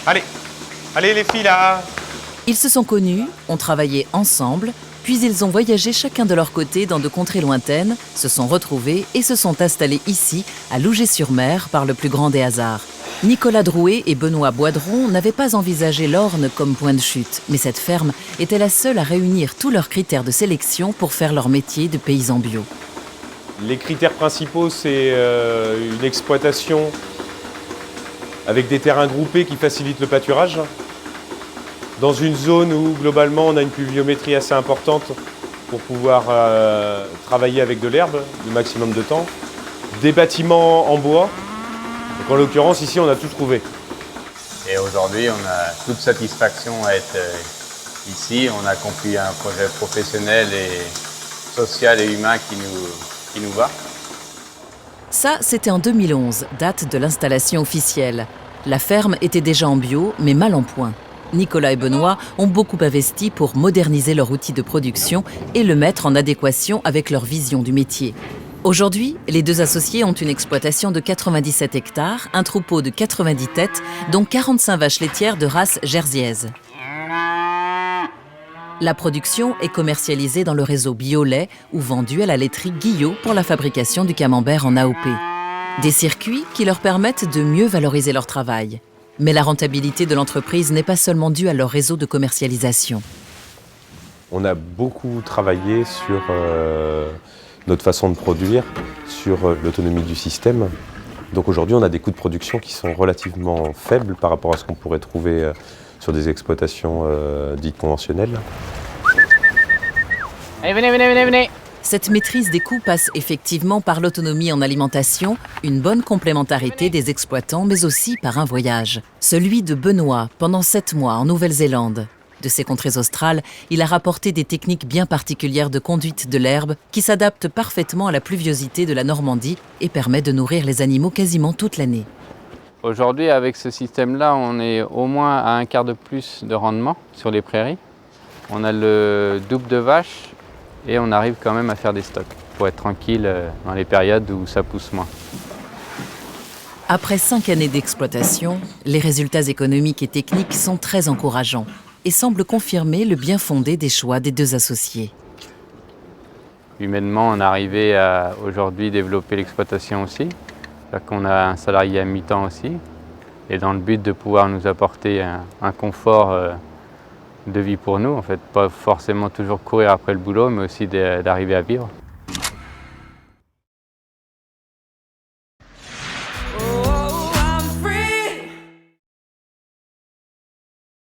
Allez, allez les filles là. Ils se sont connus, ont travaillé ensemble, puis ils ont voyagé chacun de leur côté dans de contrées lointaines, se sont retrouvés et se sont installés ici, à Louget-sur-Mer, par le plus grand des hasards. Nicolas Drouet et Benoît Boidron n'avaient pas envisagé l'Orne comme point de chute, mais cette ferme était la seule à réunir tous leurs critères de sélection pour faire leur métier de paysan bio. Les critères principaux, c'est une exploitation avec des terrains groupés qui facilitent le pâturage. Dans une zone où, globalement, on a une pluviométrie assez importante pour pouvoir travailler avec de l'herbe le maximum de temps. Des bâtiments en bois. Donc, en l'occurrence, ici, on a tout trouvé. Et aujourd'hui, on a toute satisfaction à être ici. On a accompli un projet professionnel et social et humain qui nous va. Ça, c'était en 2011, date de l'installation officielle. La ferme était déjà en bio, mais mal en point. Nicolas et Benoît ont beaucoup investi pour moderniser leur outil de production et le mettre en adéquation avec leur vision du métier. Aujourd'hui, les deux associés ont une exploitation de 97 hectares, un troupeau de 90 têtes, dont 45 vaches laitières de race jersiaise. La production est commercialisée dans le réseau Biolait ou vendue à la laiterie Guillot pour la fabrication du camembert en AOP. Des circuits qui leur permettent de mieux valoriser leur travail. Mais la rentabilité de l'entreprise n'est pas seulement due à leur réseau de commercialisation. On a beaucoup travaillé sur notre façon de produire, sur l'autonomie du système. Donc aujourd'hui, on a des coûts de production qui sont relativement faibles par rapport à ce qu'on pourrait trouver sur des exploitations dites conventionnelles. Allez, venez. Cette maîtrise des coûts passe effectivement par l'autonomie en alimentation, une bonne complémentarité des exploitants, mais aussi par un voyage. Celui de Benoît, pendant 7 mois en Nouvelle-Zélande. De ces contrées australes, il a rapporté des techniques bien particulières de conduite de l'herbe qui s'adaptent parfaitement à la pluviosité de la Normandie et permet de nourrir les animaux quasiment toute l'année. Aujourd'hui, avec ce système-là, on est au moins à 1/4 de plus de rendement sur les prairies. On a le double de vaches et on arrive quand même à faire des stocks pour être tranquille dans les périodes où ça pousse moins. Après 5 années d'exploitation, les résultats économiques et techniques sont très encourageants et semblent confirmer le bien fondé des choix des deux associés. Humainement, on est arrivé à aujourd'hui développer l'exploitation aussi. C'est-à-dire qu'on a un salarié à mi-temps aussi, et dans le but de pouvoir nous apporter un confort de vie pour nous, en fait, pas forcément toujours courir après le boulot, mais aussi d'arriver à vivre.